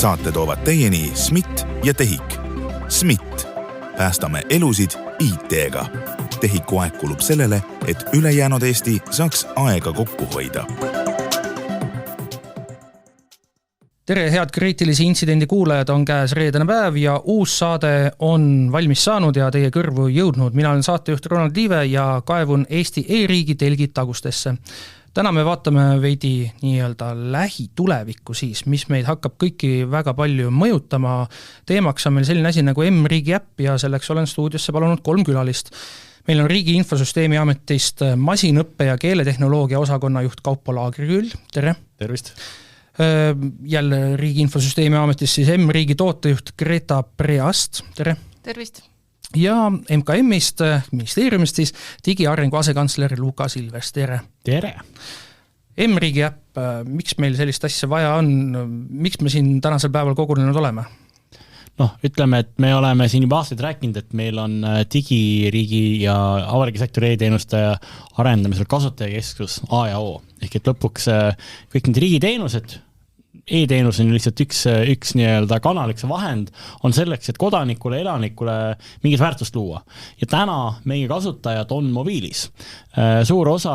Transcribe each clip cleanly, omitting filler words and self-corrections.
Saate toovad teieni SMIT ja TEHIK. SMIT. Päästame elusid IT-ga. TEHIKu aeg kulub sellele, et ülejäänud Eesti saaks aega kokku hoida. Tere, head kriitilisi intsidendi kuulajad, on käes reedene päev ja uus saade on valmis saanud ja teie kõrvu jõudnud. Mina olen saatejuht Ronald Liive ja kaevun Eesti e-riigi telgid tagustesse. Täna me vaatame veidi nii-öelda lähitulevikku siis, mis meid hakkab kõiki väga palju mõjutama. Teemaks on meil selline asi nagu M-riigi äpp ja selleks olen stuudiosse palunud 3 külalist. Meil on Riigi Infosüsteemi Ametist masinõppe ja keeletehnoloogia osakonna juht Kaupo Laagri-Küll. Tere! Tervist! Jälle Riigi Infosüsteemi Ametist siis M-riigi tootejuht Greta Preast. Tere! Tervist! Ja MKM-ist, ministeeriumist siis digiarengu asekantsler Luka Silves. Tere! Tere! M-riigi äpp, miks meil sellist asja vaja on? Miks me siin tänasel päeval kogunenud oleme? Ütleme, et me oleme siin juba aastaid rääkinud, et meil on digiriigi ja avaliku sektori e-teenuste arendamisel kasutajakeskus A ja O. Ehk et lõpuks kõik need riigiteenused, e-teenus on lihtsalt üks nii-öelda kanaliks vahend, on selleks, et kodanikule, elanikule mingit väärtust luua. Ja täna meie kasutajad on mobiilis. Suur osa,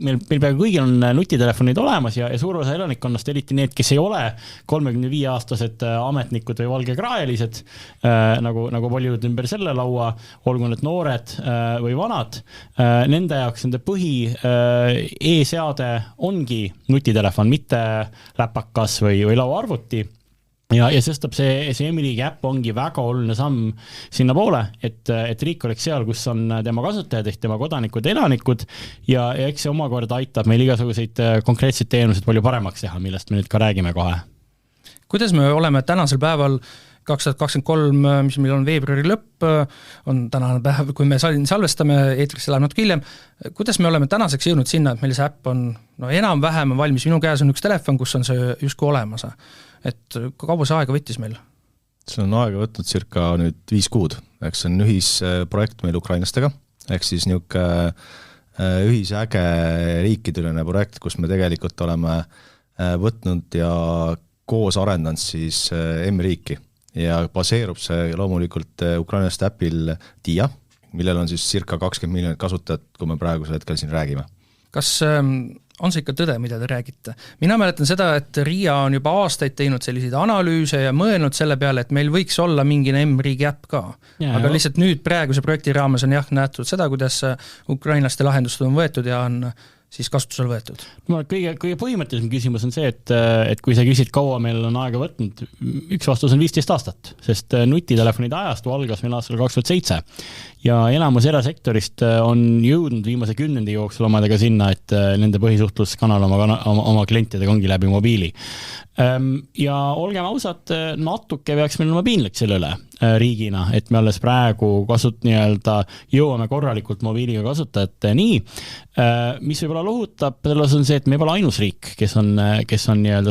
meil peaaegu kõigil on nutitelefonid olemas ja suur osa elanikkonnast, eriti need, kes ei ole 35-aastased ametnikud või valgekraelised, nagu paljud ümber selle laua, olgu need noored või vanad, nende jaoks nende põhi e-seade ongi nutitelefon, mitte läpakas või lauaarvuti. Ja sestap see M-riigi äpp ongi väga oluline samm sinna poole, et riik oleks seal, kus on tema kasutajad ehk tema kodanikud ja elanikud ja eks see omakorda aitab meil igasuguseid konkreetseid teenuseid palju paremaks teha, millest me nüüd ka räägime kohe. Kuidas me oleme tänasel päeval 2023, mis meil on veebruari lõpp, on tänane päev, kui me salvestame, eetrisse läheb natuke hiljem. Kuidas me oleme tänaseks jõudnud sinna, et meil see äpp on enam-vähem valmis? Minu käes on üks telefon, kus on see justkui olemas. Et kaua see aega võttis meil? See on aega võtnud circa nüüd 5 kuud. Eks see on ühisprojekt meil ukrainlastega. Ehk siis niisugune ühisäge riikidülene projekt, kus me tegelikult oleme võtnud ja koos arendanud siis M-riiki. Ja baseerub see loomulikult ukrainlaste äpil DIA, millel on siis circa 20 miljonit kasutajat, kui me praegusel hetkel siin räägime. Kas on see ikka tõde, mida te räägite? Mina mäletan seda, et RIA on juba aastaid teinud selliseid analüüse ja mõelnud selle peale, et meil võiks olla mingi M-riigi äpp ka. Aga lihtsalt nüüd praeguse projekti raames on nähtud seda, kuidas ukrainlaste lahendused on võetud ja on siis kasutusel võetud. Kõige põhimõttelisem küsimus on see, et kui sa küsid, kaua meil on aega võtnud, üks vastus on 15 aastat, sest nutitelefonide ajastu algas meil aastal 2007 ja enamus erasektorist on jõudnud viimase 10 jooksul omadega sinna, et nende põhisuhtluskanal oma klientidega ongi läbi mobiili. Ja olgem ausad, natuke peaks meil olema piinlik selle üle riigina, et me alles praegu jõuame korralikult mobiiliga kasutajate nii. Mis võib-olla lohutab, selles on see, et me pole ainus riik, kes on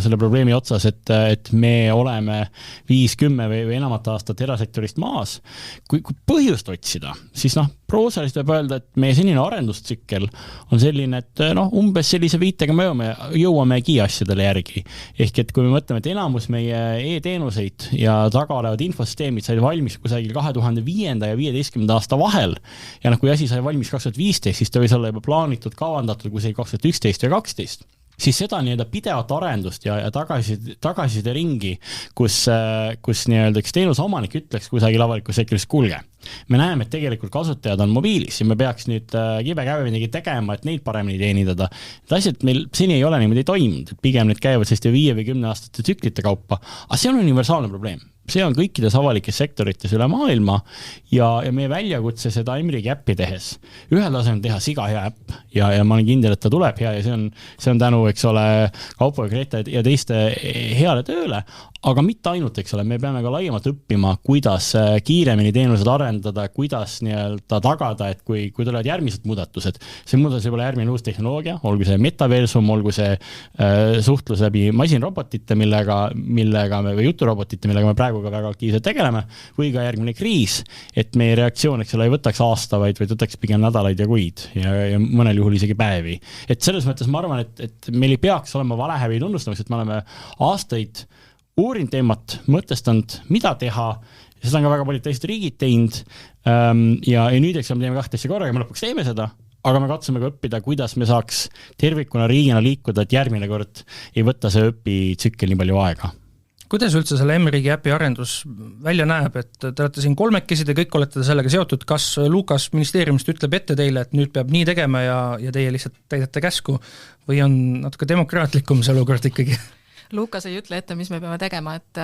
selle probleemi otsas, et me oleme 5-10 või enamat aastat erasektorist maas. Kui põhjust otsida, siis proosaliselt võib öelda, et meie senine arendustsükkel on selline, et umbes sellise viitega me jõuamegi asjadele järgi. Ehk et kui me mõtleme, et enamus meie e-teenuseid ja taga olevad infosüsteemid sai valmis kusagil 2005. ja 2015. aasta vahel ja kui asi sai valmis 2015, siis ta võis olla juba plaanitud, kavandatud kusagil 2011 ja 2012. Siis seda pidevat arendust ja tagasiside ringi, kus üks teenuse omanik ütleks kusagil avalikus sektoris kulge. Me näeme, et tegelikult kasutajad on mobiilis ja me peaks nüüd kibekäivendagi tegema, et neid paremini teenindada. Asjad meil seni ei ole niimoodi toimunud, et pigem need käivad 5 või 10 aastate tsüklite kaupa, aga see on universaalne probleem. See on kõikides avalikes sektorites üle maailma ja meie väljakutse seda M-riigi äppi tehes. Ühel tasemel teha siga hea äpp ja ma olen kindel, et ta tuleb hea ja see on tänu, Kaupo ja Greta ja teiste heale tööle, aga mitte ainult, me peame ka laiemalt õppima, kuidas kiiremini teenused arendada, kuidas tagada, et kui tulevad järgmised muudatused, see muudatus võib olla järgmine uus tehnoloogia, olgu see metaversum, olgu see suhtlus läbi masinrobotite, või juturobotite, millega me praegu ka väga aktiivselt tegeleme, või ka järgmine kriis, et meie reaktsioon ei võtaks aasta, vaid võtaks pigem nädalaid ja kuid ja mõnel juhul isegi päevi. Et selles mõttes ma arvan, et meil ei peaks olema valehäbi tunnustamiseks, et me oleme aastaid uurinud teemat, mõtestanud, mida teha, ja seda on ka väga paljud teised riigid teinud ja nüüd eks me teeme 2 asja korraga, me lõpuks teeme seda, aga me katsume ka õppida, kuidas me saaks tervikuna riigina liikuda, et järgmine kord ei võtta see õpitsükkel nii palju aega. Kuidas üldse selle M-riigi äpi arendus välja näeb, et te olete siin 3 te kõik olete sellega seotud, kas Lukas ministeeriumist ütleb ette teile, et nüüd peab nii tegema ja teie lihtsalt täidate käsku või on natuke demokraatlikum see olukord ikkagi? Lukas ei ütle ette, mis me peame tegema, et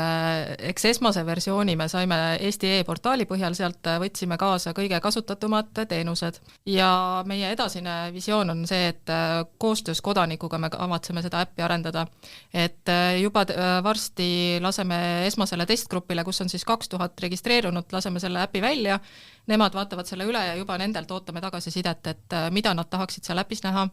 eks esmase versiooni me saime Eesti e-portaali põhjal, sealt võtsime kaasa kõige kasutatumad teenused ja meie edasine visioon on see, et koostöös kodanikuga me kavatseme seda äppi arendada, et juba varsti laseme esmasele testgrupile, kus on siis 2000 registreerunut, laseme selle äpi välja, nemad vaatavad selle üle ja juba nendelt ootame tagasisidet, et mida nad tahaksid seal äpis näha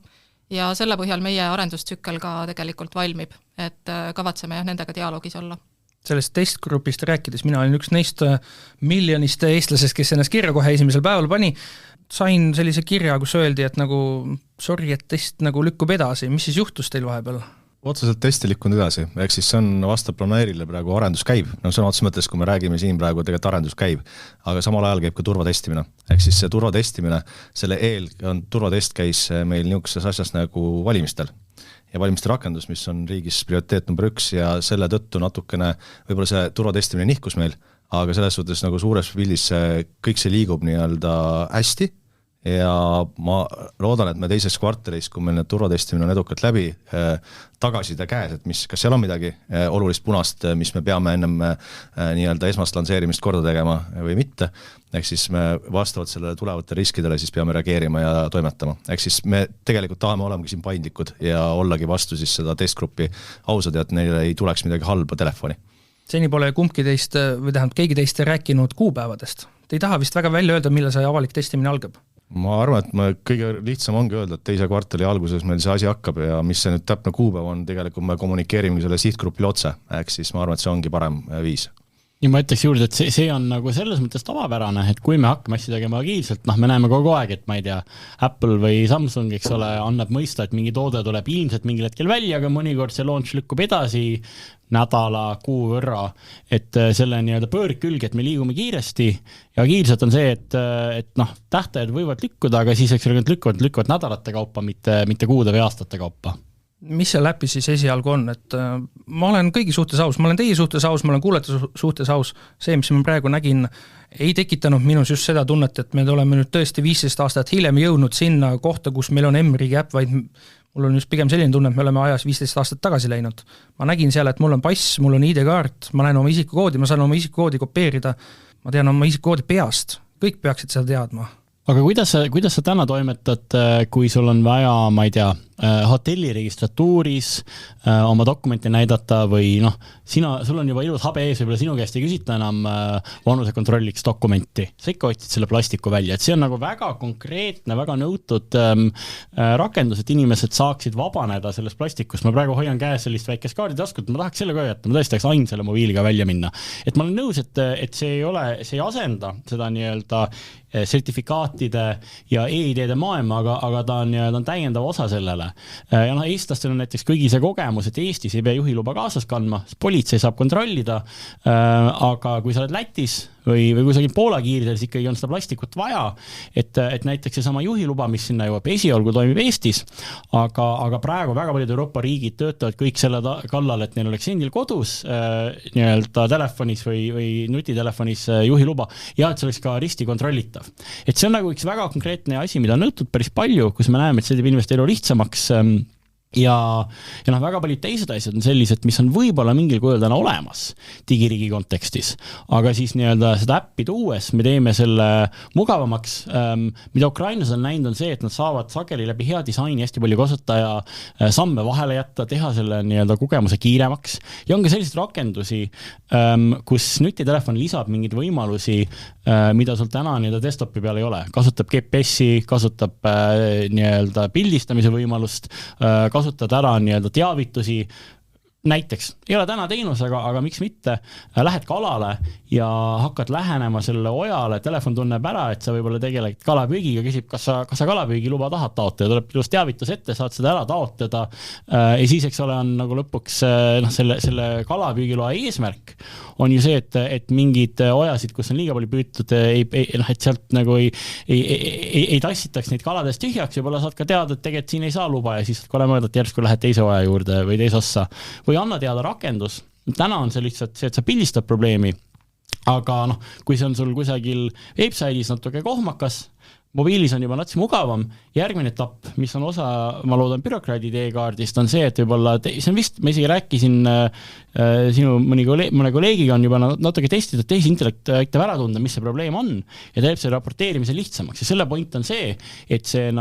ja selle põhjal meie arendustsükkel ka tegelikult valmib, et kavatseme nendega dialoogis olla. Sellest testgrupist rääkides, mina olin üks neist miljonist eestlasest, kes ennast kirja kohe esimesel päeval pani, sain sellise kirja, kus öeldi, et nagu sorry, et test nagu lükkub edasi, mis siis juhtus teil vahepeal? Otseselt testi lükkunud edasi, ehk siis see on vastav planeerile praegu arendus käib, no sõna otses mõttes, kui me räägime siin praegu tegelikult arendus käib, aga samal ajal käib ka turvatestimine, ehk siis see turvatestimine, selle turvatest käis meil niisuguses asjas nagu valimistel ja valimiste rakendus, mis on riigis prioriteet number 1 ja selle tõttu natukene võib-olla see turvatestimine nihkus meil, aga selles suhtes nagu suures pildis kõik see liigub nii-öelda hästi ja ma loodan, et me teises kvartalis, kui meil need turvatestimine on edukalt läbi, tagasiside käes, et kas seal on midagi olulist punast, mis me peame ennem nii-öelda esmast lansseerimist korda tegema või mitte, ehk siis me vastavalt sellele tulevate riskidele siis peame reageerima ja toimetama. Ehk siis me tegelikult tahame olemagi siin paindlikud ja ollagi vastu siis seda testgruppi ausad ja et neile ei tuleks midagi halba telefoni. Seni pole kumbki teist, või tähendab keegi teist rääkinud kuupäevadest. Te ei taha vist väga välja öelda, millal see avalik testimine algab? Ma arvan, et kõige lihtsam ongi öelda, et teise kvartali alguses meil see asi hakkab ja mis see nüüd täpne kuupäev on, tegelikult me kommunikeerime selle sihtgrupile otse, ehk siis ma arvan, et see ongi parem viis. Ja ma ütleks juurde, et see on nagu selles mõttes tavapärane, et kui me hakkame asja tegema agiilselt, me näeme kogu aeg, et ma ei tea, Apple või Samsung, eks ole, annab mõista, et mingi toode tuleb ilmselt mingil hetkel välja, aga mõnikord see launch lükkub edasi nädala, kuu võrra, et selle nii-öelda pöörik külge, et me liigume kiiresti ja agiilselt on see, et tähtajad võivad lükkuda, aga siis eks lükkuvad nädalate kaupa, mitte kuude või aastate kaupa. Mis see läpi siis esialgu on, et ma olen kõigi suhtes aus, ma olen teie suhtes aus, ma olen kuulete suhtes aus, see, mis ma praegu nägin, ei tekitanud minus just seda tunnet, et me oleme nüüd tõesti 15 aastat hiljem jõudnud sinna kohta, kus meil on M-riigi äpp, vaid mul on just pigem selline tunne, et me oleme ajas 15 aastat tagasi läinud. Ma nägin seal, et mul on pass, mul on ID-kaart, ma näen oma isikukoodi, ma saan oma isikukoodi kopeerida, ma tean oma isikukoodi peast, kõik peaksid seda teadma. Aga kuidas sa täna toimetad, kui sul on vaja, ma ei tea, hotelli registratuuris oma dokumenti näidata või sul on juba ilus habe ees, võib-olla sinu käest ei küsita enam vanusekontrolliks dokumenti. Sa ikka otsid selle plastiku välja, et see on nagu väga konkreetne, väga nõutud rakendus, et inimesed saaksid vabaneda sellest plastikust. Ma praegu hoian käes sellist väikest kaarditasku, et ma tahaks selle ka jätta, ma tõesti tahaks ainult selle mobiiliga välja minna. Et ma olen nõus, et see ei asenda seda nii-öelda sertifikaatide ja e-ideede maailma, aga ta on täiendav osa sellele. Ja eestlastel on näiteks kõigi see kogemus, et Eestis ei pea juhiluba kaasas kandma, politsei saab kontrollida, aga kui sa oled Lätis või kusagil Poola kiiridel, siis ikkagi on seda plastikut vaja, et näiteks see sama juhiluba, mis sinna jõuab esialgu toimib Eestis, aga praegu väga paljud Euroopa riigid töötavad kõik selle kallal, et neil oleks endil kodus nii-öelda telefonis või nutitelefonis juhiluba ja et see oleks ka risti kontrollitav. Et see on nagu üks väga konkreetne asi, mida on nõutud päris palju, kus me näeme, et see teeb inimeste elu lihtsamaks ja väga paljud teised asjad on sellised, mis on võib-olla mingil kujul täna olemas digiriigi kontekstis, aga siis nii-öelda seda äppi tuues me teeme selle mugavamaks. Mida Ukrainas on näinud on see, et nad saavad sageli läbi hea disaini hästi palju kasutaja samme vahele jätta, teha selle nii-öelda kogemuse kiiremaks ja on ka selliseid rakendusi, kus nutitelefon lisab mingeid võimalusi, mida sul täna nii-öelda desktopi peal ei ole. Kasutab GPS-i, kasutab nii-öelda pildistamise võimalust, kasutad ära nii-öelda teavitusi, näiteks, ei ole täna teenus, aga miks mitte, lähed kalale ja hakkad lähenema selle ojale, telefon tunneb ära, et sa võib-olla tegeled kalapüügiga, küsib, kas sa kalapüügiluba tahad taotleda, tuleb just teavitus ette, saad seda ära taotleda ja siis, eks ole, on nagu lõpuks selle kalapüügiloa eesmärk on ju see, et mingid ojasid, kus on liiga palju püütud, et sealt nagu ei tassitaks neid kaladest tühjaks, võib-olla saad ka teada, et tegelikult siin ei saa luba ja siis kole mõelda, et järsku lähed teise oja juurde või teise ossa või anna teada rakendus. Täna on see lihtsalt see, et sa pildistad probleemi, aga kui see on sul kusagil webside'is natuke kohmakas, mobiilis on juba nats mugavam, järgmine etapp, mis on osa, ma loodan, bürokraadi teekaardist, on see, et võib-olla, see on vist, ma isegi rääkisin sinu mõne kolleegiga on juba natuke testitud, tehisintellekt aitab ära tunda, mis see probleem on ja teeb see raporteerimise lihtsamaks ja selle point on see, et see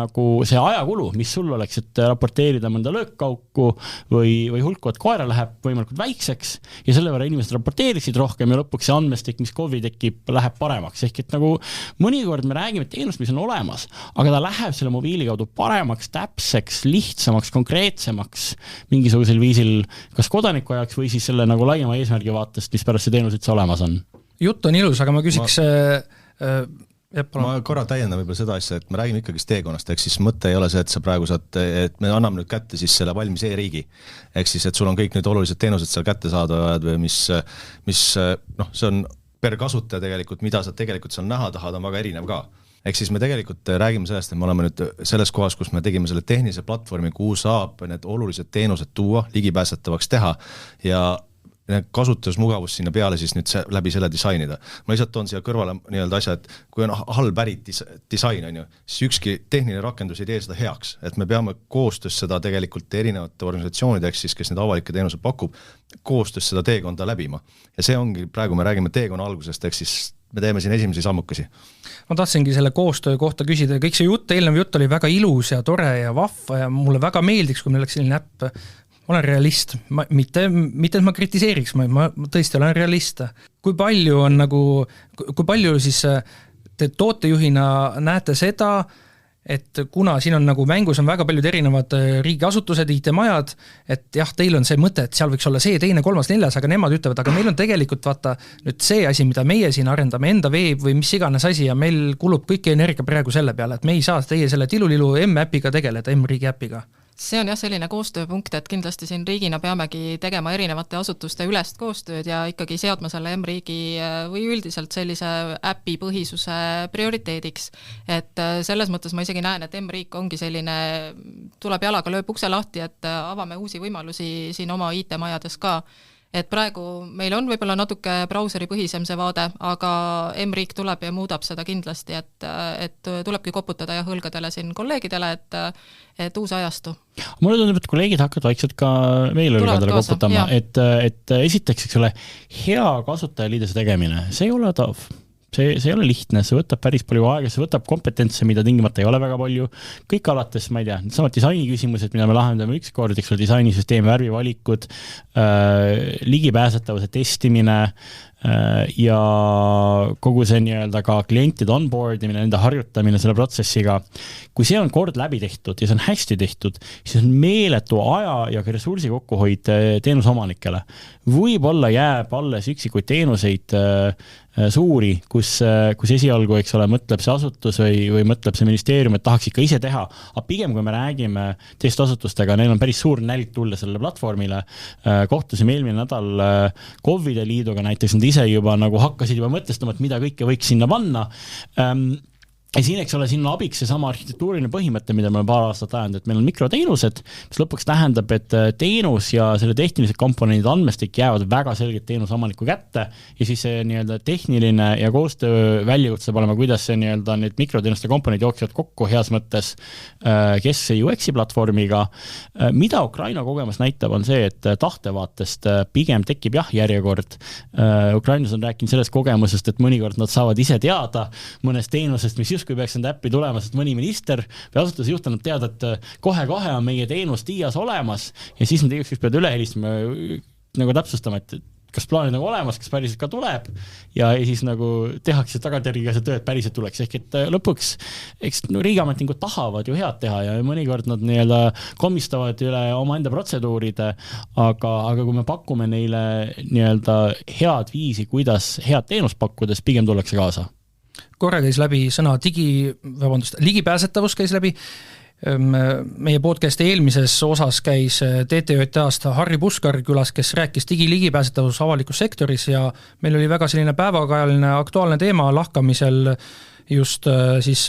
ajakulu, mis sul oleks, et raporteerida mõnda löökkauku või hulkuvat koera läheb võimalikult väikseks ja selle võrra inimesed raporteeriksid rohkem ja lõpuks see andmestik, mis KOV-i tekib, läheb paremaks. Ehk et nagu mõnikord me räägime teenust, mis on olemas, aga ta läheb selle mobiili kaudu paremaks, täpseks, lihtsamaks, konkreetsemaks mingisugusel viisil kas kodaniku ajaks või siis selle nagu laiema eesmärgi vaatest, mis pärast see teenus üldse olemas on. Jutt on ilus, aga ma küsiks ma korra täiendan võib-olla seda asja, et me räägime ikkagi teekonnast, ehk siis mõte ei ole see, et sa praegu saad, et me anname nüüd kätte siis selle valmis e-riigi, ehk siis, et sul on kõik nüüd olulised teenused seal kätte saadavad või mis see on per kasutaja tegelikult, mida sa tegelikult seal näha tahad, on väga erinev ka. Ehk siis me tegelikult räägime sellest, et me oleme nüüd selles kohas, kus me tegime selle tehnilise platvormi, kuhu saab need olulised teenused tuua, ligipääsetavaks teha ja kasutusmugavus sinna peale siis nüüd läbi selle disainida. Ma lihtsalt toon siia kõrvale nii-öelda asja, et kui on halb pärit disain, on ju, siis ükski tehniline rakendus ei tee seda heaks, et me peame koostöös seda tegelikult erinevate organisatsioonideks, siis, kes need avalikke teenused pakub, koostöös seda teekonda läbima. Ja see ongi, praegu me räägime teekonna algusest, ehk siis me teeme siin esimesi sammukesi. Ma tahtsingi selle koostöö kohta küsida, kõik see eelnev jutt oli väga ilus ja tore ja vahva ja mulle väga meeldiks, kui meil oleks selline äpp. Ma olen realist, mitte et ma kritiseeriks, ma tõesti olen realist. Kui palju siis te tootejuhina näete seda, et kuna siin on nagu mängus on väga paljud erinevad riigiasutused, IT-majad, et jah, teil on see mõte, et seal võiks olla see, teine, kolmas, neljas, aga nemad ütlevad, aga meil on tegelikult vaata nüüd see asi, mida meie siin arendame, enda veeb või mis iganes asi ja meil kulub kõik energia praegu selle peale, et me ei saa teie selle tilulilu M-äpiga tegeleda, M-riigi äpiga. See on jah selline koostööpunkt, et kindlasti siin riigina peamegi tegema erinevate asutuste ülest koostööd ja ikkagi seadma selle M-riigi või üldiselt sellise äpi põhisuse prioriteediks. Et selles mõttes ma isegi näen, et M-riik ongi selline, tuleb jalaga lööb ukse lahti, et avame uusi võimalusi siin oma IT-majades ka. Et praegu meil on võib-olla natuke brauseri põhisem see vaade, aga M-riik tuleb ja muudab seda kindlasti, et tulebki koputada ja hõlgadele siin kolleegidele, et uus ajastu. Mulle tundub, et kolleegid hakkavad vaikselt ka meil hõlgadele koputama, et esiteks, eks ole, hea kasutajaliidese tegemine, see ei ole odav. See ei ole lihtne, see võtab päris palju aega, see võtab kompetentse, mida tingimata ei ole väga palju. Kõik alates, ma ei tea, samad disaini küsimused, mida me lahendame ükskord, eks ole, disainisüsteemi värvivalikud, ligipääsetavuse testimine ja kogu see nii-öelda ka klientide onboardimine, nende harjutamine selle protsessiga. Kui see on kord läbi tehtud ja see on hästi tehtud, siis on meeletu aja ja ka ressursi kokkuhoid teenusomanikele. Võib-olla jääb alles üksikuid teenuseid suuri, kus esialgu, eks ole, mõtleb see asutus või mõtleb see ministeerium, et tahaks ikka ise teha. Aga pigem, kui me räägime teiste asutustega, neil on päris suur nälg tulla sellele platvormile. Kohtusime eelmine nädal KOV-ide liiduga, näiteks nad ise juba nagu hakkasid juba mõtestama, et mida kõike võiks sinna panna. Ja siin, eks ole, siin on abiks see sama arhitektuuriline põhimõte, mida me paar aastat ajanud, et meil on mikroteenused, mis lõpuks tähendab, et teenus ja selle tehnilised komponendid andmestik jäävad väga selgelt teenusomaniku kätte ja siis see nii-öelda tehniline ja koostöö väljavõtt saab olema, kuidas see nii-öelda need mikroteenuste komponendid jooksevad kokku heas mõttes, kes UX-i platvormiga. Mida Ukraina kogemus näitab, on see, et tahtevaatest pigem tekib järjekord. Ukrainas on rääkinud sellest kogemusest, et mõnikord nad saavad ise teada mõnest teenusest, mis kui peaks enda äppi tulema, sest mõni minister või asutuse juht annab teada, et kohe-kohe on meie teenus TIAs olemas ja siis nad ükskord peavad üle helistama nagu täpsustama, et kas plaanid nagu olemas, kas päriselt ka tuleb ja siis nagu tehakse tagantjärgi see töö, et päriselt tuleks. Ehk et lõpuks, eks riigiametnikud tahavad ju head teha ja mõnikord nad nii-öelda komistavad üle oma enda protseduuride, aga kui me pakume neile nii-öelda head viisi, kuidas head teenust pakkudes, pigem tullakse kaasa. Korra käis läbi sõna ligipääsetavus käis läbi. Meie podcasti eelmises osas käis TTJT-ast Harri Puskar külas, kes rääkis digiligipääsetavus avalikus sektoris ja meil oli väga selline päevakajaline aktuaalne teema lahkamisel just siis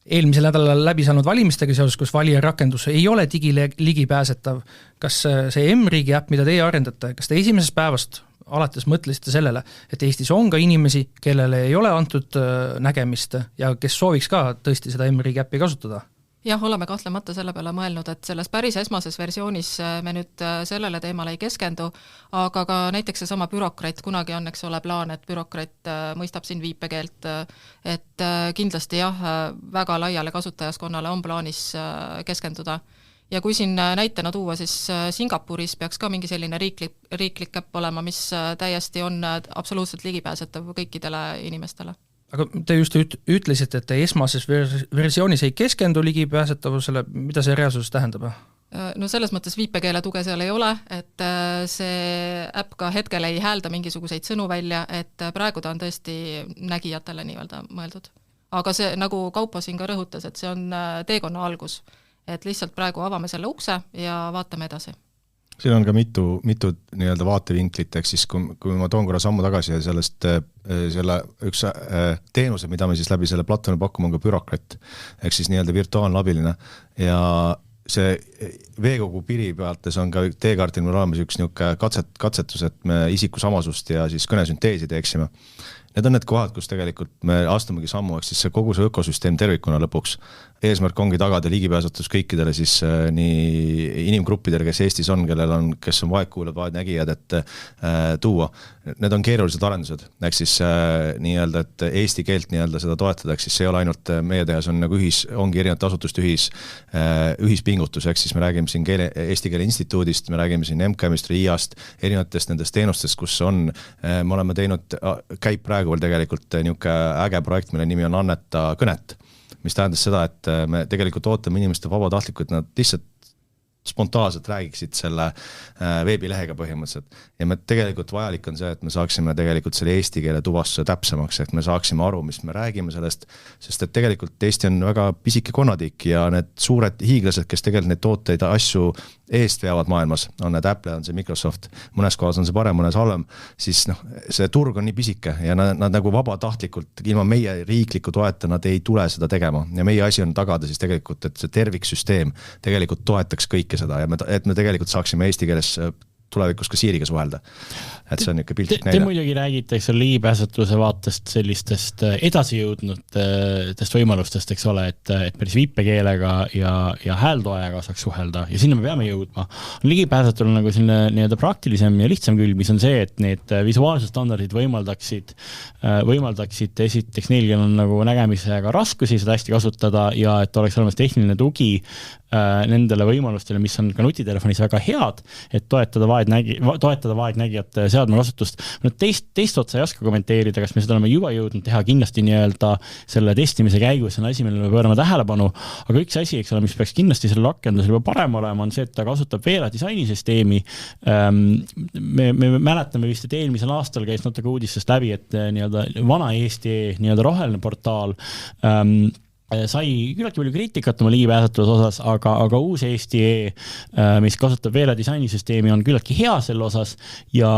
eelmisel nädalal läbi saanud valimistega seoses, kus valijarakendus ei ole digiligipääsetav. Kas see M-riigi äpp, mida teie arendate, kas te esimesest päevast alates mõtlesite sellele, et Eestis on ka inimesi, kellele ei ole antud nägemist ja kes sooviks ka tõesti seda M-riigi äppi kasutada? Jah, oleme kahtlemata selle peale mõelnud, et selles päris esmases versioonis me nüüd sellele teemale ei keskendu, aga ka näiteks seesama bürokrat, kunagi on, eks ole, plaan, et bürokrat mõistab siin viipekeelt, et kindlasti jah, väga laiale kasutajaskonnale on plaanis keskenduda. Ja kui siin näitena tuua, siis Singapuris peaks ka mingi selline riiklik äpp olema, mis täiesti on absoluutselt ligipääsetav kõikidele inimestele. Aga te just ütlesite, et te esmases versioonis ei keskendu ligipääsetavusele, mida see reaalsus tähendab? No selles mõttes viipekeele tuge seal ei ole, et see äpp ka hetkel ei häälda mingisuguseid sõnu välja, et praegu ta on tõesti nägijatele nii-öelda mõeldud. Aga see, nagu Kaupo siin ka rõhutas, et see on teekonna algus, et lihtsalt praegu avame selle ukse ja vaatame edasi. Siin on ka mitu nii-öelda vaatevinklit, ehk siis kui ma toon korra sammu tagasi ja sellest selle üks teenuse, mida me siis läbi selle platvormi pakume, on ka bürokrat, ehk siis nii-öelda virtuaalne abiline ja see veekogu piri pealtes on ka teekaartil meil olemas üks niisugune katsetus, et me isikusamasust ja siis kõnesünteesi teeksime. Need on need kohad, kus tegelikult me astumegi sammu, ehk siis kogu see ökosüsteem tervikuna lõpuks. Eesmärk ongi tagada ligipääsetus kõikidele siis nii inimgruppidele, kes Eestis on, kes on vaegkuulajad, vaegnägijad, et tuua. Need on keerulised arendused, ehk siis nii-öelda, et eesti keelt nii-öelda seda toetada, ehk siis see ei ole ainult meie tehas, on nagu ongi erinevate asutuste ühispingutus, ehk siis me räägime siin Eesti Keele Instituudist, me räägime siin MKM-ist, RIA-st, erinevatest nendest teenustest, kus on, me oleme teinud, käib praegu veel tegelikult niisugune äge projekt, mille nimi on Anneta kõnet, mis tähendas seda, et me tegelikult ootame inimeste vabatahtlikult, nad lihtsalt spontaanselt räägiksid selle veebilehega põhimõtteliselt. Ja me tegelikult vajalik on see, et me saaksime tegelikult selle eesti keele tuvastuse täpsemaks, et me saaksime aru, mis me räägime sellest, sest et tegelikult Eesti on väga pisike konnatiik ja need suured hiiglased, kes tegelikult neid tooteid asju eest veavad maailmas, on need Apple, on see Microsoft, mõnes kohas on see parem, mõnes halvem, siis see turg on nii pisike ja nad nagu vabatahtlikult ilma meie riikliku toeta nad ei tule seda tegema ja meie asi on tagada siis tegelikult, et see terviksüsteem tegelikult toetaks kõike seda ja et me tegelikult saaksime eesti keeles tulevikus ka Siiriga suhelda. Et see on niisugune piltlik näide. Te muidugi räägite ligipääsetuse vaatest sellistest edasijoudnutest võimalustest, eks ole, et päris viipekeelega ja hääldoajaga saaks suhelda ja sinna me peame jõudma. Ligipääsetul on nagu selline nii-öelda praktilisem ja lihtsam külg, mis on see, et need visuaalsed standardid võimaldaksid esiteks neil, kellel on nagu nägemisega raskusi seda hästi kasutada ja et oleks olemas tehniline tugi nendele võimalustele, mis on ka nutitelefonis väga head, et toetada vaegnägijate seadmekasutust. Teist otsa ei oska kommenteerida, kas me seda oleme juba jõudnud teha kindlasti nii-öelda selle testimise käigus, on asi, millele pöörame tähelepanu, aga üks asi, eks ole, mis peaks kindlasti selle rakendusel juba parem olema, on see, et ta kasutab Veela disainisüsteemi. Me mäletame vist, et eelmisel aastal käis natuke uudistest läbi, et nii-öelda vana Eesti nii-öelda roheline portaal sai küllaltki palju kriitikat oma ligipääsetavuse osas, aga uus Eesti, mis kasutab Veela disainisüsteemi, on küllaltki hea selle osas ja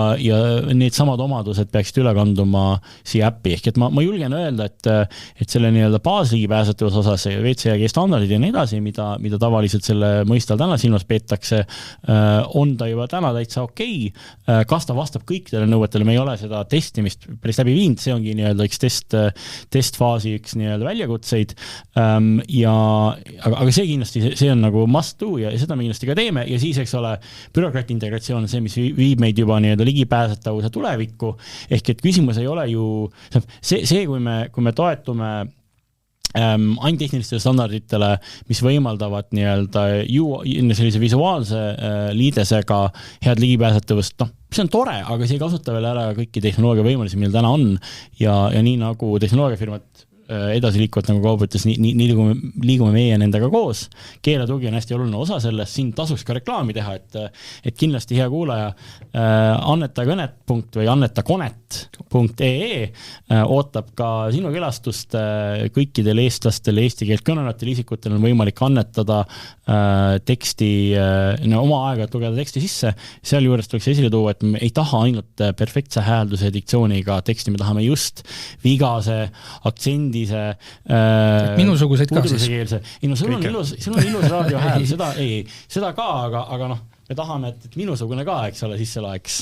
need samad omadused peaksid üle kanduma siia äppi. Ehk et ma julgen öelda, et selle nii-öelda baasligipääsetavuse osas WCAG standardid ja nii edasi, mida tavaliselt selle mõistal täna silmas peetakse, on ta juba täna täitsa okei. Kas ta vastab kõikidele nõuetele, me ei ole seda testimist päris läbi viinud, see ongi nii-öelda üks testfaasi üks nii-öelda väljakutseid. Aga see kindlasti, see on nagu must do ja seda me kindlasti ka teeme ja siis, eks ole, bürokrati integratsioon on see, mis viib meid juba nii-öelda ligipääsetavuse tulevikku, ehk et küsimus ei ole ju see, kui me toetume ainult tehnilistele standarditele, mis võimaldavad nii-öelda sellise visuaalse liidesega head ligipääsetavust, see on tore, aga see ei kasuta veel ära kõiki tehnoloogia võimalusi, meil täna on ja nii nagu tehnoloogiafirmad edasi liikuvad nagu Kaubo ütles, nii liigume meie nendega koos. Keeletugi on hästi oluline osa sellest, siin tasuks ka reklaami teha, et kindlasti hea kuulaja annetakonet.ee ootab ka sinu külastust kõikidel eestlastel, eesti keelt kõnelevatel isikutel on võimalik annetada teksti, oma aega lugeda teksti sisse. Seal juures tuleks esile tuua, et me ei taha ainult perfektse häälduse ja diktsiooniga teksti, me tahame just vigase, aktsendise, minusuguseid ka siis. Sul on ilus raadiohääl, seda ka, aga me tahame, et minusugune ka, eks ole, sisse laeks.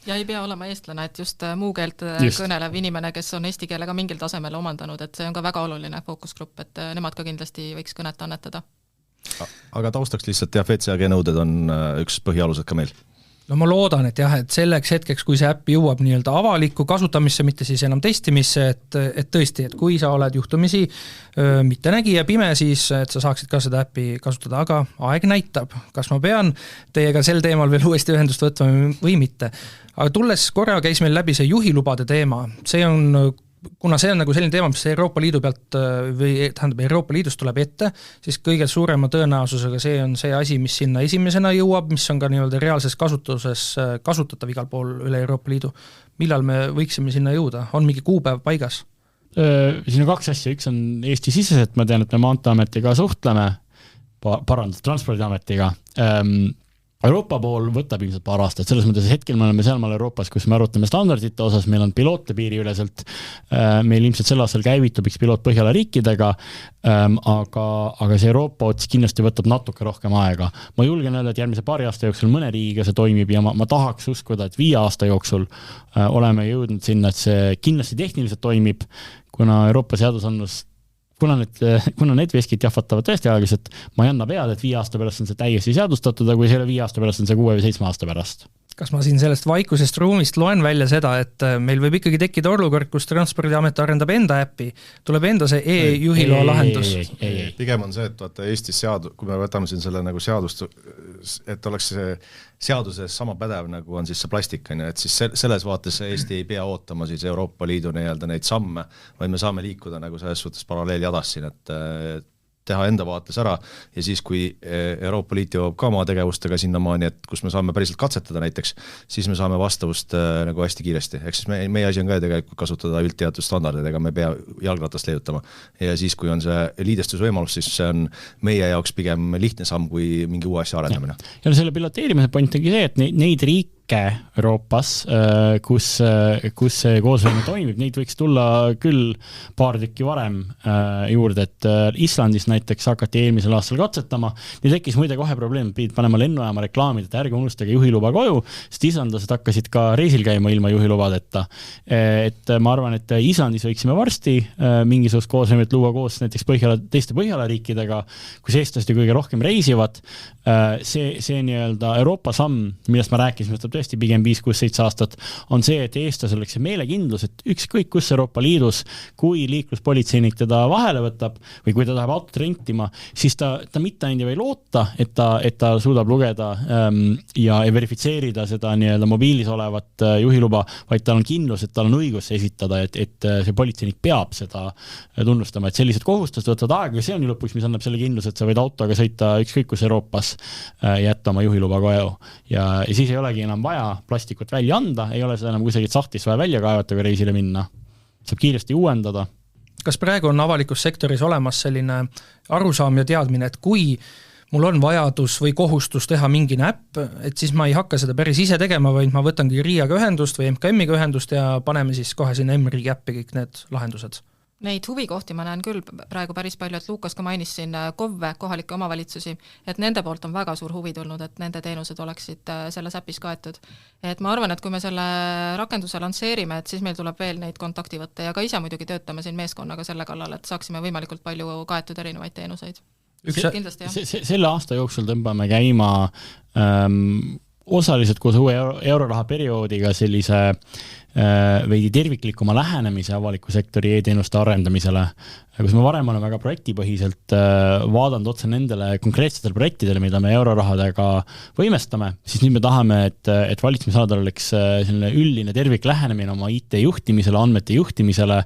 Ja ei pea olema eestlane, et just muu keelt kõnelev inimene, kes on eesti keelega mingil tasemel omandanud, et see on ka väga oluline fookusgrupp, et nemad ka kindlasti võiks kõnet annetada. Aga taustaks lihtsalt VCAG nõuded on üks põhialused ka meil. No ma loodan, et jah, et selleks hetkeks, kui see äppi jõuab nii-öelda avalikku kasutamisse, mitte siis enam testimisse, et tõesti, et kui sa oled juhtumisi mitte nägija pime, siis et sa saaksid ka seda äppi kasutada, aga aeg näitab, kas ma pean teiega sel teemal veel uuesti ühendust võtma või mitte. Aga tulles korra käis meil läbi see juhilubade teema, kuna see on nagu selline teema, mis Euroopa Liidu pealt või tähendab Euroopa Liidust tuleb ette, siis kõige suurema tõenäosusega see on see asi, mis sinna esimesena jõuab, mis on ka nii-öelda reaalses kasutuses kasutatav igal pool üle Euroopa Liidu. Millal me võiksime sinna jõuda? On mingi kuupäev paigas? Siin on kaks asja, üks on Eesti siseselt, ma tean, et me Maanteeametiga suhtleme, Transpordiametiga. Euroopa pool võtab ilmselt paar aastat, selles mõttes hetkel me oleme sealmaal Euroopas, kus me arutame standardite osas, meil on piloote piiriüleselt, meil ilmselt sel aastal käivitub üks piloot Põhjala riikidega, aga see Euroopa ots kindlasti võtab natuke rohkem aega. Ma julgen öelda, et järgmise paari aasta jooksul mõne riigiga see toimib ja ma tahaks uskuda, et 5 aasta jooksul oleme jõudnud sinna, et see kindlasti tehniliselt toimib, kuna Euroopa seadusandlus kuna need veskid jahvatavad tõesti aeglaselt, ma ei anna pead, et 5 aasta pärast on see täiesti seadustatud, aga kui see ei ole 5 aasta pärast, on see 6 või 7 aasta pärast. Kas ma siin sellest vaikusest ruumist loen välja seda, et meil võib ikkagi tekkida olukord, kus Transpordiamet arendab enda äppi, tuleb enda see e-juhiloa lahendus? Pigem on see, et vaata Eestis kui me võtame siin selle nagu seadust, et oleks see seaduses sama pädev, nagu on siis see plastik, et siis selles vaates Eesti ei pea ootama siis Euroopa Liidu neid samme, vaid me saame liikuda nagu selles suhtes paralleeljadas siin, et teha enda vaates ära ja siis, kui Euroopa Liit jõuab ka oma tegevustega sinnamaani, et kus me saame päriselt katsetada näiteks, siis me saame vastavust nagu hästi kiiresti. Ehk siis meie asi on ka tegelikult kasutada üldteatud standardid, ega me pea jalgratast leiutama. Ja siis, kui on see liidestusvõimalus, siis see on meie jaoks pigem lihtne samm kui mingi uue asja arendamine. Ja selle piloteerimise point ongi see, et neid riike Euroopas, kus see koosvõime toimib, neid võiks tulla küll paar tükki varem juurde, et Islandis näiteks hakati eelmisel aastal katsetama, nii tekkis muide kohe probleem, pidid panema lennujaama reklaamid, et ärge unustage juhiluba koju, sest islandlased hakkasid ka reisil käima ilma juhilubadeta. Et ma arvan, et Islandis võiksime varsti mingisugust koosvõimet luua koos näiteks teiste Põhjala riikidega, kus eestlased kõige rohkem reisivad. See nii-öelda Euroopa samm, millest ma rääkisin, tõesti pigem 5-6-7 aastat, on see, et eestlasel oleks see meelekindlus, et ükskõik kus Euroopa Liidus, kui liikluspolitseinik teda vahele võtab või kui ta tahab autot rentima, siis ta mitte ainult ei loota, et ta suudab lugeda ja verifitseerida seda nii-öelda mobiilis olevat juhiluba, vaid tal on kindlus, et tal on õigus esitada, et see politseinik peab seda tunnustama, et sellised kohustused võtavad aega, see on ju lõpuks, mis annab selle kindlus, et sa võid autoga sõita ükskõik kus Euroopas jätta oma juhiluba koju ja siis ei olegi enam vaja plastikut välja anda, ei ole seda enam kusagilt sahtis vaja välja kaevata, kui reisile minna. Saab kiiresti uuendada. Kas praegu on avalikus sektoris olemas selline arusaam ja teadmine, et kui mul on vajadus või kohustus teha mingi äpp, et siis ma ei hakka seda päris ise tegema, vaid ma võtangi RIA-ga ühendust või MKM-iga ühendust ja paneme siis kohe sinna M-riigi äppi kõik need lahendused? Neid huvikohti ma näen küll praegu päris palju, et Lukas ka mainis siin KOV-e, kohalikke omavalitsusi, et nende poolt on väga suur huvi tulnud, et nende teenused oleksid selles äpis kaetud. Et ma arvan, et kui me selle rakenduse lansseerime, et siis meil tuleb veel neid kontakti võtta ja ka ise muidugi töötame siin meeskonnaga selle kallal, et saaksime võimalikult palju kaetud erinevaid teenuseid. Selle aasta jooksul tõmbame käima osaliselt koos uue euroraha perioodiga sellise veidi terviklikuma lähenemise avaliku sektori e-teenuste arendamisele. kus me varem oleme väga projektipõhiselt vaadanud otsa nendele konkreetsetele projektidele, mida me eurorahadega võimestame, siis nüüd me tahame, et valitsemisaladel oleks selline üldine tervik lähenemine oma IT juhtimisele, andmete juhtimisele,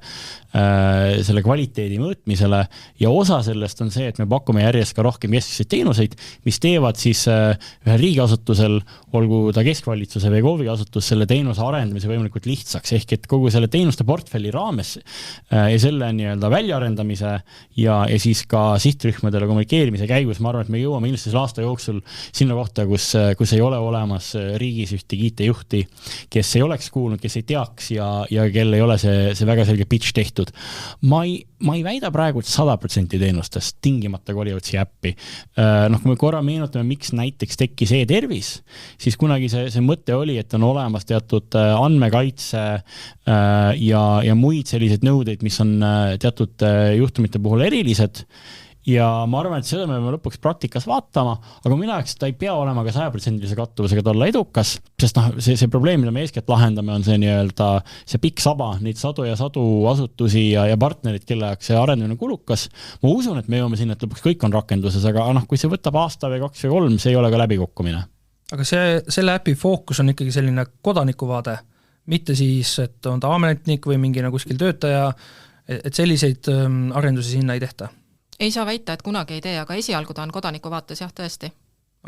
selle kvaliteedi mõõtmisele ja osa sellest on see, et me pakume järjest ka rohkem keskseid teenuseid, mis teevad siis ühel riigiasutusel, olgu ta keskvalitsuse või KOV-i asutus, selle teenuse arendamise võimalikult lihtsaks, ehk et kogu selle teenuste portfelli raames ja selle nii-öelda väljaarendamise ja siis ka sihtrühmadele kommunikeerimise käigus, ma arvan, et me jõuame ilmselt aasta jooksul sinna kohta, kus ei ole olemas riigis ühtegi IT-juhti, kes ei oleks kuulnud, kes ei teaks ja kel ei ole see väga selge pitch tehtud. Ma ei väida praegu, et 100% teenustest tingimata kolivad siia äppi. Kui me korra meenutame, miks näiteks tekkis e-tervis, siis kunagi see mõte oli, et on olemas teatud andmekaitse ja muid selliseid nõudeid, mis on teatud juhtumite puhul erilised. Ja ma arvan, et seda me peame lõpuks praktikas vaatama, aga mina eks ta ei pea olema ka 100% kattuvusega olla edukas, sest see probleem, mida me eeskätt lahendame, on see nii-öelda see pikk saba, neid sadu ja sadu asutusi ja partnerid, kelle jaoks see arendamine kulukas. Ma usun, et me jõuame sinna, et lõpuks kõik on rakenduses, aga kui see võtab aasta või 2 või 3, see ei ole ka läbikukkumine. Aga selle äpi fookus on ikkagi selline kodanikuvaade, mitte siis, et on ta ametnik või mingi kuskil töötaja, et selliseid arendusi sinna ei tehta. Ei saa väita, et kunagi ei tee, aga esialgu ta on kodaniku vaates, jah, tõesti.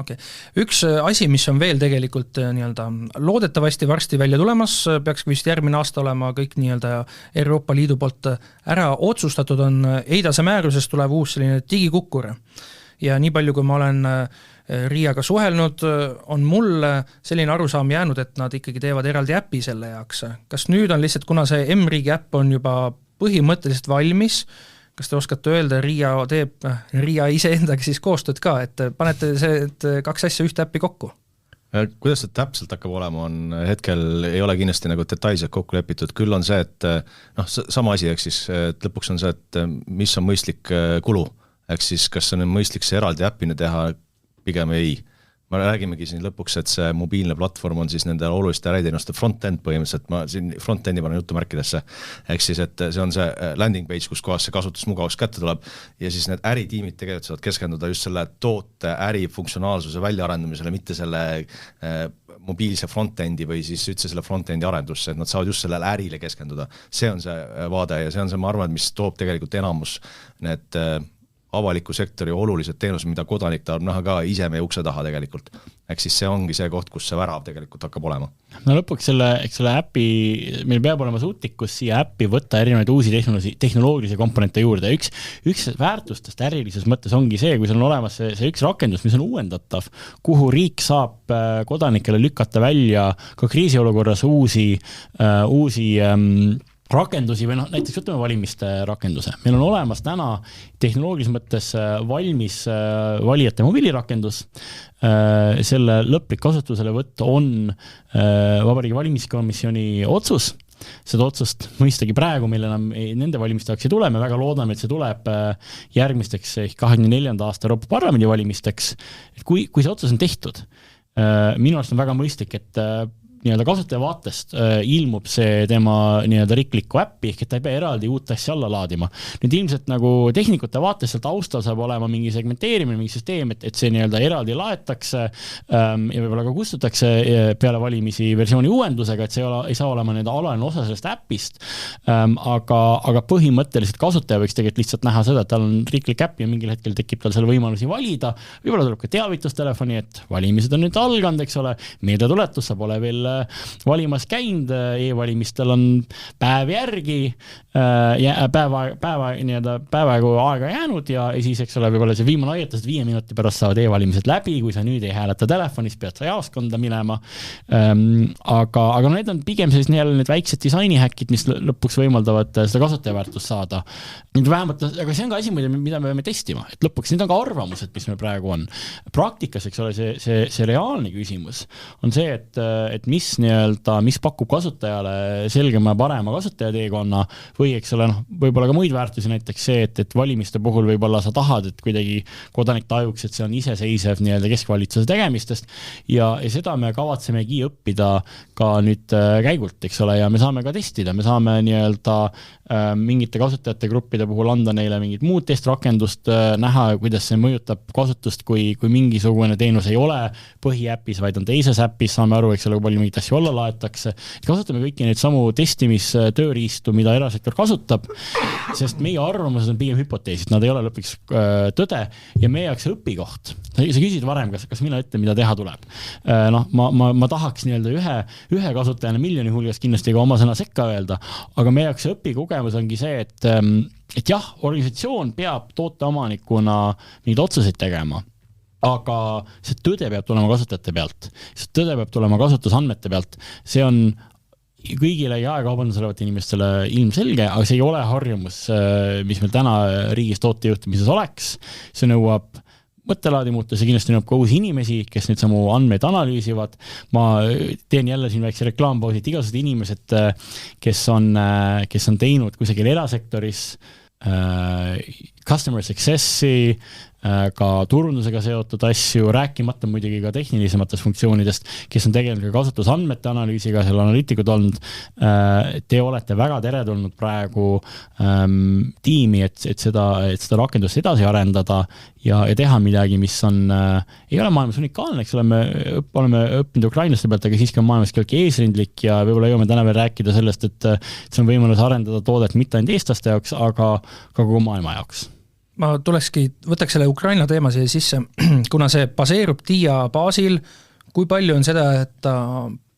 Okay. Üks asi, mis on veel tegelikult nii-öelda loodetavasti varsti välja tulemas, peaks vist järgmine aasta olema kõik nii-öelda Euroopa Liidu poolt ära otsustatud, on EIDASE määrusest tulev uus selline digikukkur. Ja nii palju, kui ma olen Riiaga suhelnud, on mul selline arusaam jäänud, et nad ikkagi teevad eraldi äppi selle jaoks. Kas nüüd on lihtsalt, kuna see M-riigi äpp on juba põhimõtteliselt valmis, kas te oskate öelda, Riia ise endaga siis koostööd ka, et panete see 2 asja ühte äppi kokku? Kuidas see täpselt hakkab olema, hetkel ei ole kindlasti detailselt kokku lepitud, küll on see, et sama asi, ehk siis et lõpuks on see, et mis on mõistlik kulu, ehk siis kas on mõistlik see eraldi äppina teha, pigem ei. Ma räägimegi siin lõpuks, et see mobiilne platvorm on siis nende oluliste äriteenuste front-end põhimõtteliselt, ma siin front-endi panen jutumärkidesse, ehk siis, et see on see landing page, kus kohas see kasutusmugavus kätte tuleb ja siis need äritiimid tegelikult saavad keskenduda just selle toote äri funktsionaalsuse väljaarendamisele, mitte selle mobiilse front-endi või siis üldse selle front-endi arendusse, et nad saavad just sellele ärile keskenduda. See on see vaade ja see on see, ma arvan, mis toob tegelikult enamus need avaliku sektori olulised teenused, mida kodanik tahab näha ka ise meie ukse taha tegelikult. Ehk siis see ongi see koht, kus see värav tegelikult hakkab olema. No lõpuks selle äpi, meil peab olema suutlikkus siia äppi võtta erinevaid uusi tehnoloogilisi komponente juurde. Üks väärtustest ärilises mõttes ongi see, kui seal on olemas see üks rakendus, mis on uuendatav, kuhu riik saab kodanikele lükata välja ka kriisiolukorras uusi rakendusi või näiteks võtame valimiste rakenduse. Meil on olemas täna tehnoloogilises mõttes valmis valijate mobiilirakendus. Selle lõplik kasutuselevõtt on Vabariigi Valimiskomisjoni otsus. Seda otsust mõistagi praegu meil enam nende valimiste jaoks ei tule. Me väga loodame, et see tuleb järgmisteks 24. aasta Euroopa Parlamendi valimisteks. Kui see otsus on tehtud, minu arust on väga mõistlik, et kasutaja vaatest ilmub see tema riiklikku äppi, ehk et ta ei pea eraldi uut asja alla laadima. Nüüd ilmselt tehnikute vaatest seal taustal saab olema mingi segmenteerimine, mingi süsteem, et see eraldi laetakse ja võib-olla ka kustutakse peale valimisi versiooni uuendusega, et see ei saa olema alaline osa sellest äppist, aga põhimõtteliselt kasutaja võiks tegelikult lihtsalt näha seda, et tal on riiklik äpp ja mingil hetkel tekib tal selle võimalusi valida, võib-olla tuleb ka teavitustelefoni, et valimised on nüüd alganud, eks ole, meeldetuletus saab ole veel valimas käinud, e-valimistel on päev järgi, päevaegu aega jäänud ja siis, eks ole, võib-olla see viimane aietas, 5 minuti pärast saavad e-valimised läbi, kui sa nüüd ei hääleta telefonis, pead sa jaoskonda minema. Aga need on pigem need väiksed disainihäkid, mis lõpuks võimaldavad seda kasutajaväärtust saada. Vähemalt, aga see on ka asi, mida me peame testima, et lõpuks need on ka arvamused, mis meil praegu on. Praktikas, eks ole, see reaalne küsimus on see, et mis pakub kasutajale selgema ja parema kasutajateekonna või eks ole, võib-olla ka muid väärtusi, näiteks see, et valimiste puhul võib-olla sa tahad, et kuidagi kodanik tajuks, et see on iseseisev keskvalitsuse tegemistest ja seda me kavatsemegi õppida ka nüüd käigult, eks ole, ja me saame ka testida, me saame mingite kasutajate gruppide puhul anda neile mingit muud testrakendust, näha, kuidas see mõjutab kasutust, kui mingisugune teenus ei ole põhiäpis, vaid on teises äpis, saame aru, eks ole, kui palju mingit asju alla laetakse. Kasutame kõiki neid samu testimistööriistu, mida erasektor kasutab, sest meie arvamused on pigem hüpoteesid, nad ei ole lõpuks tõde ja meie jaoks see õpikoht. Sa küsid varem, kas mina ütlen, mida teha tuleb. Ma tahaks nii-öelda ühe kasutajana miljoni hulgas kindlasti ka oma sõna sekka öelda, aga meie jaoks see õpikogemus ongi see, et jah, organisatsioon peab tooteomanikuna neid otsuseid tegema, aga see tõde peab tulema kasutajate pealt, see tõde peab tulema kasutusandmete pealt, see on kõigile jaekaubandus olevate inimestele ilmselge, aga see ei ole harjumus, mis meil täna riigis tootejuhtimises oleks, see nõuab mõttelaadi muuta, see kindlasti nõuab ka uusi inimesi, kes nüüd samu andmeid analüüsivad. Ma teen jälle siin väikse reklaampausi, et igasugused inimesed, kes on teinud kusagil erasektoris customer successi, ka turundusega seotud asju, rääkimata muidugi ka tehnilisematest funktsioonidest, kes on tegelenud ka kasutusandmete analüüsiga, seal analüütikud olnud, te olete väga teretulnud praegu tiimi, et seda rakendust edasi arendada ja teha midagi, mis ei ole maailmas unikaalne, eks oleme õppinud ukrainlaste pealt, aga siiski on maailmas kõik eesrindlik ja võib-olla jõuame täna veel rääkida sellest, et see on võimalus arendada toodet mitte ainult eestlaste jaoks, aga ka kogu maailma jaoks. Ma võtaks selle Ukraina teema siia sisse, kuna see baseerub TIA baasil, kui palju on seda, et ta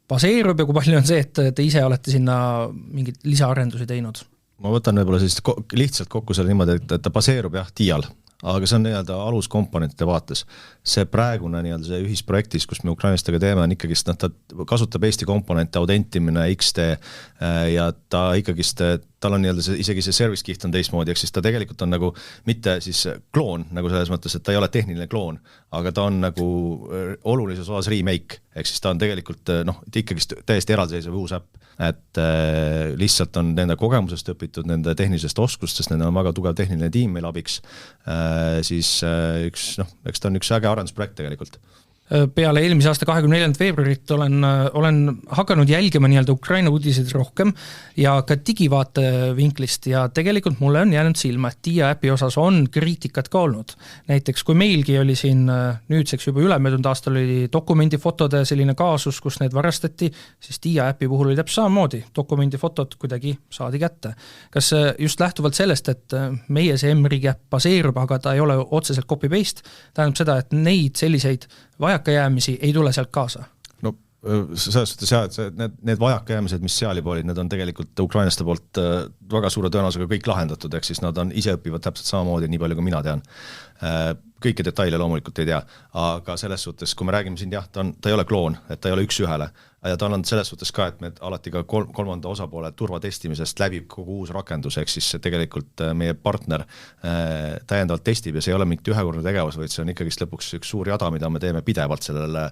baseerub ja kui palju on see, et te ise olete sinna mingid lisaarendusi teinud? Ma võtan võib-olla siis lihtsalt kokku selle niimoodi, et ta baseerub jah TIA-l, aga see on nii-öelda aluskomponentide vaates. See praegune nii-öelda see ühisprojektis, kus me ukrainlastega teeme, on ikkagist, ta kasutab Eesti komponente, autentimine, XD ja ta ikkagist, tal on nii-öelda isegi see service kiht on teistmoodi, ehk siis ta tegelikult on nagu mitte siis kloon, nagu selles mõttes, et ta ei ole tehniline kloon, aga ta on nagu olulises osas remake, ehk siis ta on tegelikult ikkagist täiesti eraldiseisev uus äpp, et lihtsalt on nende kogemusest õpitud, nende tehnilisest oskustest, nende on väga tugev tehniline tiim meil abiks, siis eks ta on üks äge arendusprojekt tegelikult. Peale eelmise aasta 24. veebruarit olen hakanud jälgima nii-öelda Ukraina uudiseid rohkem ja ka digivaate vinklist ja tegelikult mulle on jäänud silma, et TIA äpi osas on kriitikat ka olnud. Näiteks kui meilgi oli siin nüüdseks juba ülemöödunud aastal oli dokumendifotode selline kaasus, kus need varastati, siis TIA äpi puhul oli täpselt samamoodi, dokumendifotod kuidagi saadi kätte. Kas just lähtuvalt sellest, et meie see M-riigi äpp baseerub, aga ta ei ole otseselt copy-paste, tähendab seda, et neid selliseid vajakajäämisi ei tule sealt kaasa? No selles suhtes jah, et need vajakajäämised, mis seal juba olid, need on tegelikult ukrainlaste poolt väga suure tõenäosusega kõik lahendatud, ehk siis nad ise õpivad täpselt samamoodi, nii palju kui mina tean. Kõiki detaile loomulikult ei tea, aga selles suhtes, kui me räägime siin, jah, ta ei ole kloon, et ta ei ole üks ühele, ja ta on selles suhtes ka, et me alati ka kolmanda osapoole turvatestimisest läbib kogu uus rakendus, ehk siis tegelikult meie partner täiendavalt testib ja see ei ole mingit ühekordne tegevus, vaid see on ikkagist lõpuks üks suur jada, mida me teeme pidevalt sellele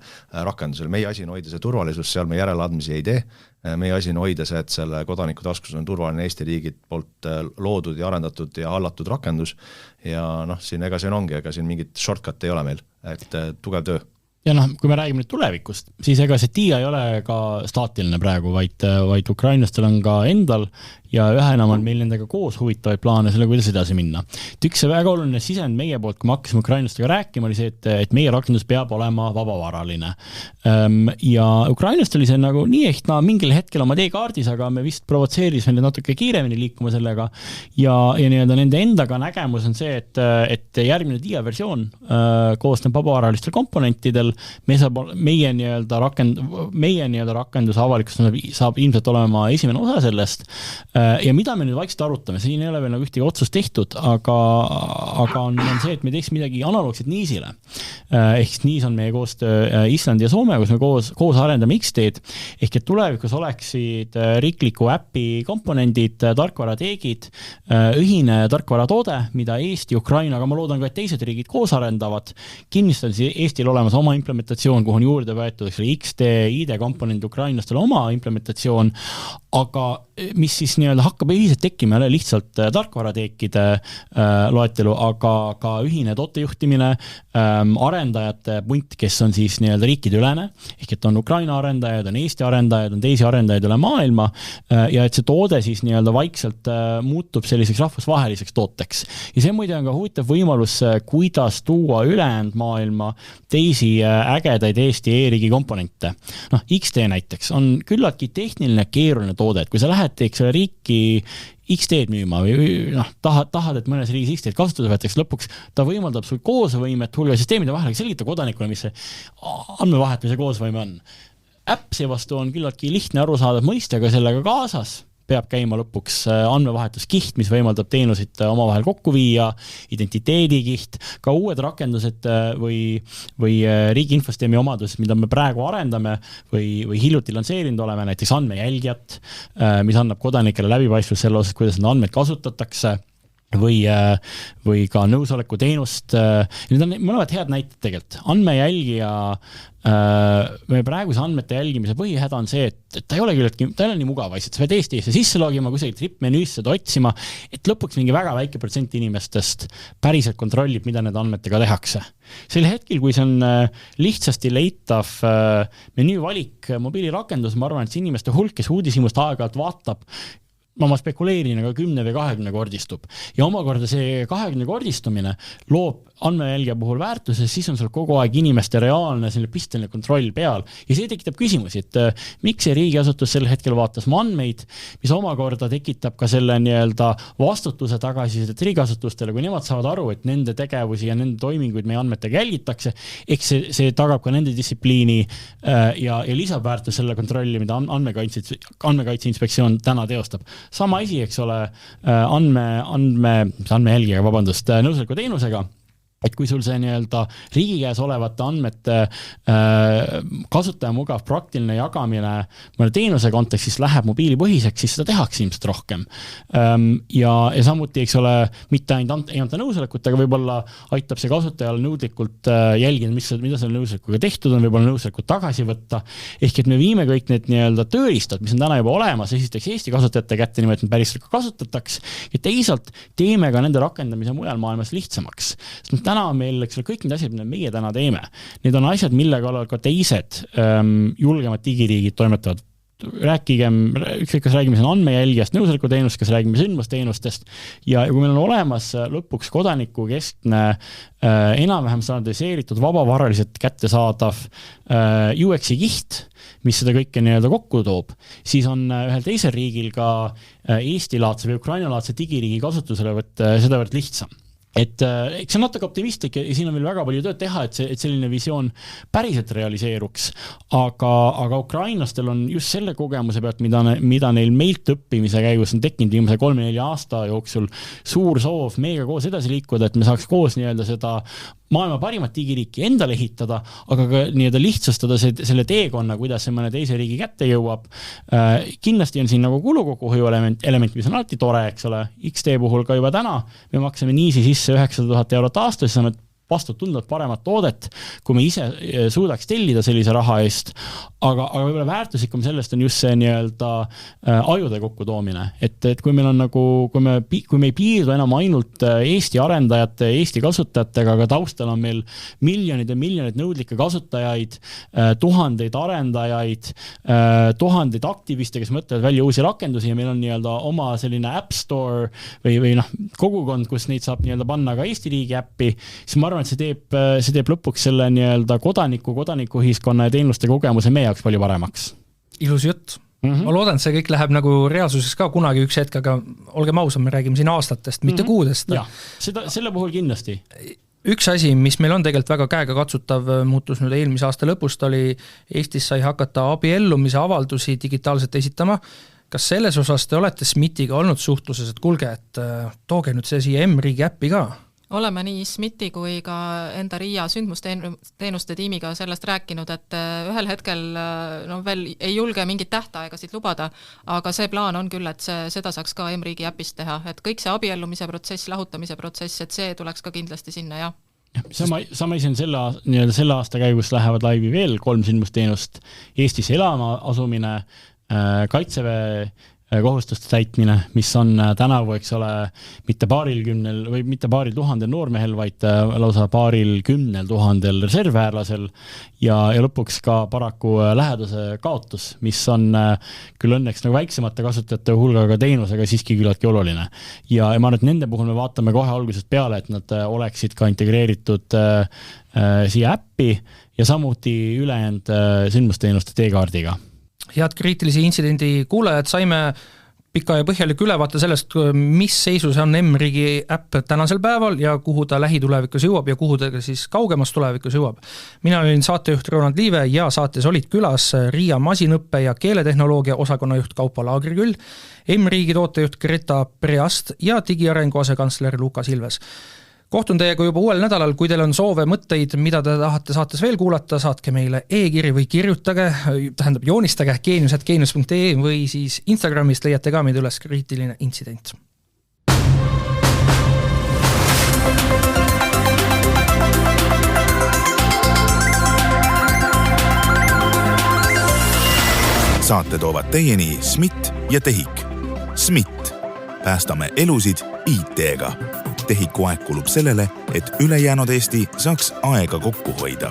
rakendusele. Meie asi on hoida see turvalisus, seal me järeleandmisi ei tee. Meie asi on hoida see, et selle kodaniku taskus on turvaline Eesti riigid poolt loodud ja arendatud ja hallatud rakendus ja siin ega siin ongi, ega siin mingit shortcut ei ole meil, et tugev töö. Ja kui me räägime nüüd tulevikust, siis ega see TIA ei ole ka staatiline praegu, vaid ukrainlastel on ka endal ja üha enam on meil nendega koos huvitavaid plaane selle, kuidas edasi minna. Üks väga oluline sisend meie poolt, kui me hakkasime ukrainlastega rääkima, oli see, et meie rakendus peab olema vabavaraline. Ja ukrainlastel oli see nagu nii ehk mingil hetkel oma teekaardis, aga me vist provotseerisime natuke kiiremini liikuma sellega ja nii-öelda nende endaga nägemus on see, et järgmine TIA versioon koosneb vabavaralistel komponentidel, meie nii-öelda rakenduse avalikus saab ilmselt olema esimene osa sellest ja mida me nüüd vaikselt arutame, siin ei ole veel nagu ühtegi otsust tehtud, aga on see, et me teeks midagi analoogset Niisile. Ehk Niis on meie koostöö Islandi ja Soome, kus me koos arendame XD-d, ehk et tulevikus oleksid riikliku äpi komponendid, tarkvarateegid, ühine tarkvaratoode, mida Eesti, Ukraina, aga ma loodan ka, et teised riigid koos arendavad. Kindlasti on Eestil olemas oma implementatsioon, kuhu on juurde võetud XD, ID-komponent ukrainlastele oma implementatsioon, aga mis siis nii-öelda hakkab ühiselt tekkima jälle lihtsalt tarkvarateekide loetelu, aga ka ühine tootejuhtimine, arendajate punt, kes on siis nii-öelda riikide ülene, ehk et on Ukraina arendajad, on Eesti arendajad, on teisi arendajaid üle maailma ja et see toode siis nii-öelda vaikselt muutub selliseks rahvusvaheliseks tooteks. Ja see muide on ka huvitav võimalus, kuidas tuua ülejäänud maailma teisi ägedaid Eesti e-riigi komponente. XD näiteks on küllaltki tehniline keeruline toode, et kui sa lähed teeks selle riiki XD-d müüma või tahad, et mõnes riigis XD-d kasutada võetakse, lõpuks ta võimaldab sul koosvõimet hulga süsteemide vahel, selgita kodanikule, mis see andmevahetuse koosvõime on. Äpp seevastu on küllaltki lihtne arusaadav mõistega sellega kaasas, peab käima lõpuks andmevahetuskiht, mis võimaldab teenusid omavahel kokku viia, identiteedikiht, ka uued rakendused või riigi infosüsteemi omadused, mida me praegu arendame või hiljuti lansseerinud oleme, näiteks andmejälgjat, mis annab kodanikele läbipaistvus selle osas, kuidas need andmeid kasutatakse, või ka nõusoleku teenust. Need on mõlemad head näited tegelikult. Andmejälgija, meie praeguse andmete jälgimise põhihäda on see, et ta ei ole nii mugav asjad. Sa pead Eestisse sisse logima, kusagil trip-menüüs seda otsima, et lõpuks mingi väga väike protsent inimestest päriselt kontrollib, mida need andmetega tehakse. Sel hetkel, kui see on lihtsasti leitav menüüvalik mobiilirakendus, ma arvan, et see inimeste hulk, kes uudishimust aeg-ajalt vaatab, ma spekuleerin, aga 10 või 20 kordistub. Ja omakorda see 20 kordistumine loob andmejälgija puhul väärtuse, siis on sul kogu aeg inimeste reaalne pisteline kontroll peal. Ja see tekitab küsimusi, et miks see riigiasutus sel hetkel vaatas mu andmeid, mis omakorda tekitab ka selle nii-öelda vastutuse tagasisidet riigiasutustele, kui nemad saavad aru, et nende tegevusi ja nende toiminguid meie andmetega jälgitakse, eks see tagab ka nende distsipliini ja lisab väärtus selle kontrolli, mida andmekaitse inspektsioon täna teostab. Sama asi, eks ole, andmejälgijaga, nõusoleku teenusega, et kui sul see nii-öelda riigi käes olevate andmete kasutaja mugav praktiline jagamine mõne teenuse kontekstis läheb mobiilipõhiseks, siis seda tehakse ilmselt rohkem. Ja samuti, eks ole, mitte ainult ei anta nõusolekut, aga võib-olla aitab see kasutajal nõudlikult jälgida, mida selle nõusolekuga tehtud on, võib-olla nõusolekut tagasi võtta. Ehk et me viime kõik need nii-öelda tööriistad, mis on täna juba olemas, esiteks Eesti kasutajate kätte niimoodi, et päriselt ka kasutataks, ja teisalt teeme ka nende rakendamise mujal maailmas lihtsamaks. Täna on meil, eks ole, kõik need asjad, mida meie täna teeme. Need on asjad, millega ka teised julgemad digiriigid toimetavad. Kas räägime siin andmejälgijast, nõusoleku teenust, kas räägime sündmusteenustest. Ja kui meil on olemas lõpuks kodaniku keskne enam-vähem standardiseeritud, vabavaraliselt kättesaadav UX-i kiht, mis seda kõike nii-öelda kokku toob, siis on ühel teisel riigil ka Eesti-laadse või Ukraina-laadse digiriigi kasutusele seda võrd lihtsam. Et eks see on natuke optimistlik ja siin on veel väga palju tööd teha, et selline visioon päriselt realiseeruks, aga ukrainlastel on just selle kogemuse pealt, mida neil meilt õppimise käigus on tekkinud viimase 3-4 aasta jooksul suur soov meiega koos edasi liikuda, et me saaks koos nii-öelda seda maailma parimat digiriiki endale ehitada, aga ka nii-öelda lihtsustada selle teekonna, kuidas see mõne teise riigi kätte jõuab. Kindlasti on siin nagu kulukokkuhoiu element, mis on alati tore, eks ole, XD puhul ka juba täna, me maksame niisi sisse 900 000 eurot aastas, saame vastu tunduvalt paremat toodet, kui me ise suudaks tellida sellise raha eest, aga võib-olla väärtuslikum sellest on just see nii-öelda ajude kokkutoomine, et kui meil on nagu, kui me ei piirdu enam ainult Eesti arendajate, Eesti kasutajatega, aga taustal on meil miljonid ja miljonid nõudlikke kasutajaid, tuhandeid arendajaid, tuhandeid aktiviste, kes mõtlevad välja uusi rakendusi ja meil on nii-öelda oma selline App Store või kogukond, kus neid saab nii-öelda panna ka Eesti riigi äppi, siis ma arvan, et see teeb lõpuks selle nii-öelda kodanikuühiskonna ja teenuste kogemuse meie jaoks palju paremaks. Ilus jutt. Ma loodan, et see kõik läheb nagu reaalsuses ka kunagi üks hetk, aga olgem ausad, me räägime siin aastatest, mitte kuudest. Ja, selle puhul kindlasti. Üks asi, mis meil on tegelikult väga käega katsutav, muutus nüüd eelmise aasta lõpust, oli Eestis sai hakata abiellumise avaldusi digitaalselt esitama. Kas selles osas te olete SMIT-iga olnud suhtluses, et kuulge, et tooge nüüd see siia M-riigi äppi ka? Oleme nii SMIT-i kui ka enda RIA sündmusteenuste tiimiga sellest rääkinud, et ühel hetkel veel ei julge mingit tähtaegasid lubada, aga see plaan on küll, et seda saaks ka M-riigi äpist teha, et kõik see abiellumise protsess, lahutamise protsess, et see tuleks ka kindlasti sinna, jah. Sama isi on selle aasta käigus lähevad laivi veel 3 sündmusteenust, Eestis elama asumine, Kaitseväe kohustuste täitmine, mis on tänavu, eks ole, mitte paaril tuhandel noormehel, vaid lausa paaril 10 000 reservväärlasel ja lõpuks ka paraku läheduse kaotus, mis on küll õnneks nagu väiksemate kasutajate hulgaga teenusega siiski küllaltki oluline. Ja ma arvan, et nende puhul me vaatame kohe algusest peale, et nad oleksid ka integreeritud siia äppi ja samuti ülejäänud sündmusteenuste teekaardiga. Head kriitilise intsidendi kuulajad, saime pika ja põhjalik ülevaate sellest, mis seisus on M-riigi äpp tänasel päeval ja kuhu ta lähitulevikus jõuab ja kuhu ta siis kaugemas tulevikus jõuab. Mina olin saatejuht Ronald Liive ja saates olid külas Riia masinõppe ja keeletehnoloogia osakonnajuht Kaupo Laagriküll, M-riigi tootejuht Greta Preast ja digiarengu asekantsler Lukas Ilves. Kohtun teiega juba uuel nädalal, kui teil on soove mõtteid, mida te tahate saates veel kuulata, saatke meile e-kiri või kirjutage, joonistage geenius@geenius.ee või siis Instagramist leiate ka meid üles kriitiline intsident. Saate toovad teieni SMIT ja TEHIK. SMIT. Päästame elusid IT-ga. TEHIK-u aeg kulub sellele, et ülejäänud Eesti saaks aega kokku hoida.